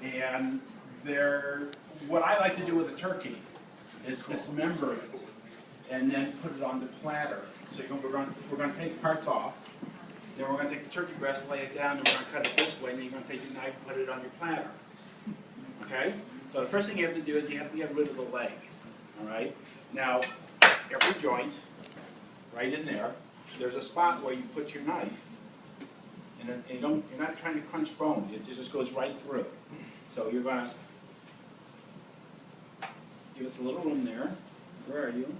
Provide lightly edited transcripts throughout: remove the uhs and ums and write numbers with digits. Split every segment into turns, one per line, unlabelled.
And what I like to do with a turkey is dismember it and then put it on the platter. So we're going to take parts off. Then we're going to take the turkey breast, lay it down, and we're going to cut it this way. And then you're going to take your knife and put it on your platter. Okay? So the first thing you have to do is you have to get rid of the leg. All right? Now, every joint, right in there, there's a spot where you put your knife. And you're not trying to crunch bone. It just goes right through. So you're going to give us a little room there. Where are you?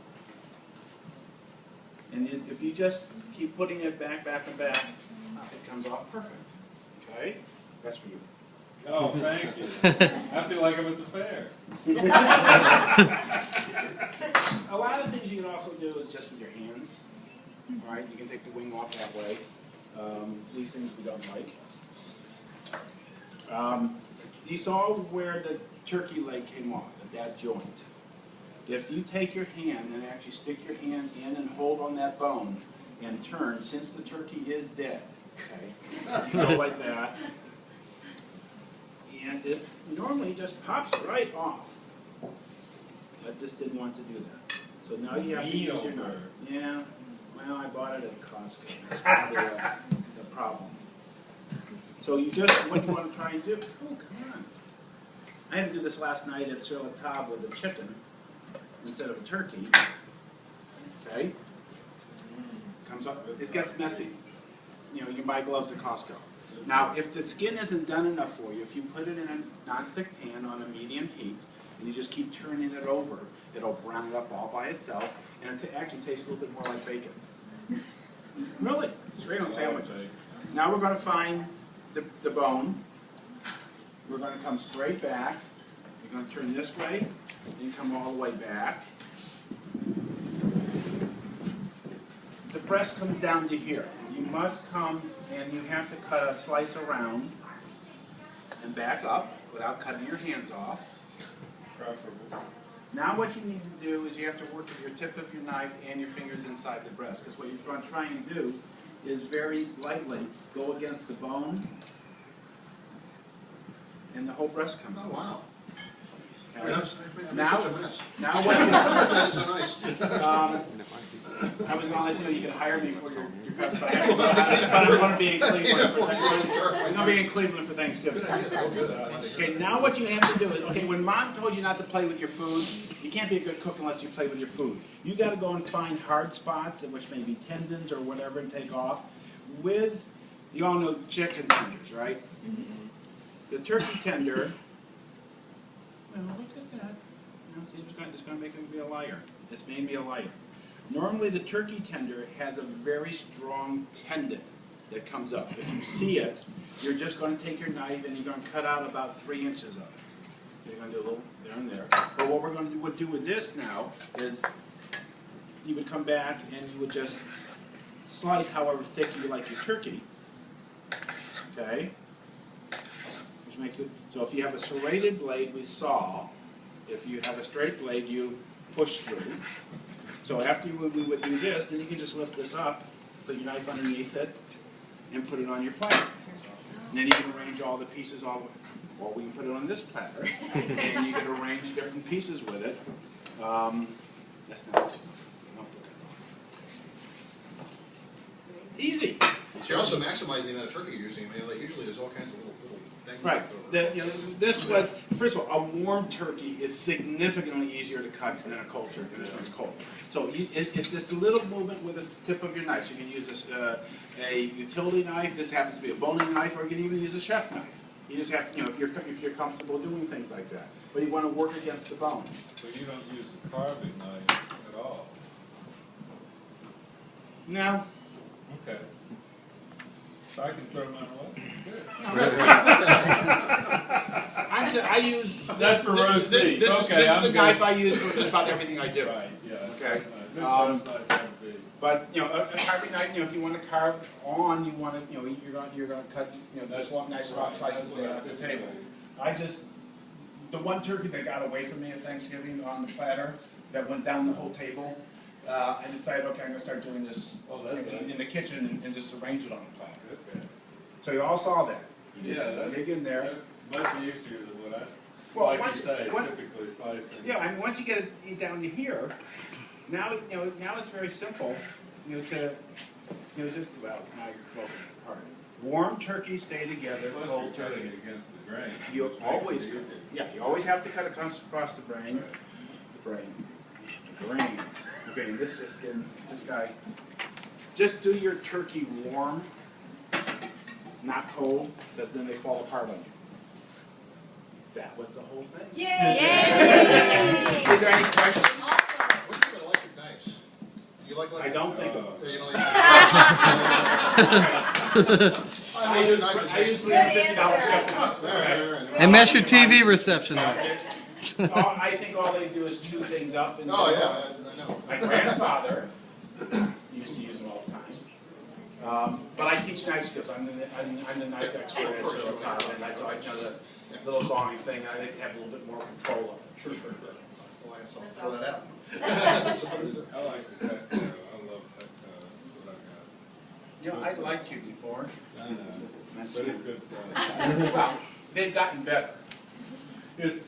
And if you just keep putting it back, and back, it comes off perfect. Okay? That's for you.
Oh, thank you. I feel like I'm at the fair.
A lot of things you can also do is just with your hands. All right? You can take the wing off that way. These things we don't like. You saw where the turkey leg came off, at that joint. If you take your hand and actually stick your hand in and hold on that bone and turn, since the turkey is dead, okay, you go like that, and it normally just pops right off. I just didn't want to do that. So now you have to use your knife. Yeah, well, I bought it at Costco. That's probably the problem. So what you want to try and do, oh, come on. I had to do this last night at Sur La Table with a chicken instead of a turkey. Okay? Comes up, it gets messy. You know, you can buy gloves at Costco. Now, if the skin isn't done enough for you, if you put it in a nonstick pan on a medium heat, and you just keep turning it over, it'll brown it up all by itself, and it actually tastes a little bit more like bacon. Really, it's great on sandwiches. Now we're going to find the bone. We're going to come straight back. You're going to turn this way, and come all the way back. The breast comes down to here. You must come and you have to cut a slice around and back up without cutting your hands off. Now what you need to do is you have to work with your tip of your knife and your fingers inside the breast, because what you're going to try and do is very lightly go against the bone, and the whole breast comes off.
Oh, wow.
Okay.
Now, such a mess.
Now what you,
That's so nice.
I was going to let you know you could hire me for your cuts, but I'm going to be in Cleveland for I'm going to be in Cleveland for Thanksgiving. Okay, now what you have to do is, okay, when Mom told you not to play with your food, you can't be a good cook unless you play with your food. You got to go and find hard spots, which may be tendons or whatever, and take off. With, you all know chicken tenders, right? The turkey tender. Well, look at that. Now, see, it's going to make me a liar. It's made me a liar. Normally, the turkey tender has a very strong tendon that comes up. If you see it, you're just going to take your knife and you're going to cut out about 3 inches of it. You're going to do a little there and there. But what we're going to do with this now is you would come back and you would just slice however thick you like your turkey. Okay? Which makes it, so if you have a serrated blade, we saw. If you have a straight blade, you push through. So after we would do this, then you can just lift this up, put your knife underneath it, and put it on your platter. And then you can arrange all the pieces or we can put it on this platter, and you can arrange different pieces with it. That's not easy.
So you're also maximizing the amount of turkey you're using. I mean, like usually there's all kinds of little things.
Right. This was, first of all, a warm turkey is significantly easier to cut than a cold turkey. This one's cold. So it's this little movement with the tip of your knife. So you can use this, a utility knife. This happens to be a boning knife, or you can even use a chef knife. You just have to, if you're comfortable doing things like that. But you want to work against the bone.
So you don't use a carving knife at all?
No.
Okay. So I can throw mine away? Good.
I use
That's for roast beef.
This
Okay,
is the knife I use for just about everything I do.
Right, yeah.
Okay.
But
But a carving knife, if you want to carve on, you want to, you're going to cut, just nice long slices there at the table. The one turkey that got away from me at Thanksgiving on the platter, that went down the whole table, I decided, okay, I'm going to start doing this in the kitchen and just arrange it on the platter.
okay.
So you all saw that. You just
Yeah, that's-
dig in there.
Much easier than what I,
Well,
like you
once-
say,
once-
typically slicing.
Yeah, I mean, once you get it down to here, now, now it's very simple, just, well, now you're broken apart. Warm turkeys stay together,
Plus
cold
you're cutting
turkey.
it against the grain.
You
which makes
always,
it easier.
you always have to cut across the brain,
Right.
the grain. Okay, and this guy, just do your turkey warm, not cold, because then they fall apart on you. That was the whole thing.
Yay!
Is there any questions?
Awesome.
What do you think about electric knives? You like
I
electric?
don't think of
Yeah, you don't
I use $350 shipping.
like.
And mesh your TV reception up.
I think all they do is chew things up and.
Oh, yeah, I know.
My grandfather used to use them all the time. But I teach knife skills. I'm the knife expert at Carve, and that's all, the little sawing thing, I think have a little bit more control of it.
Sure, sure, sure. Well, I saw,
That's
throw that out.
I like the cut, I love cut, what I
You know, I liked you before.
got. I know,
That's
but it's
it.
good stuff.
Well, they've gotten better.
It's,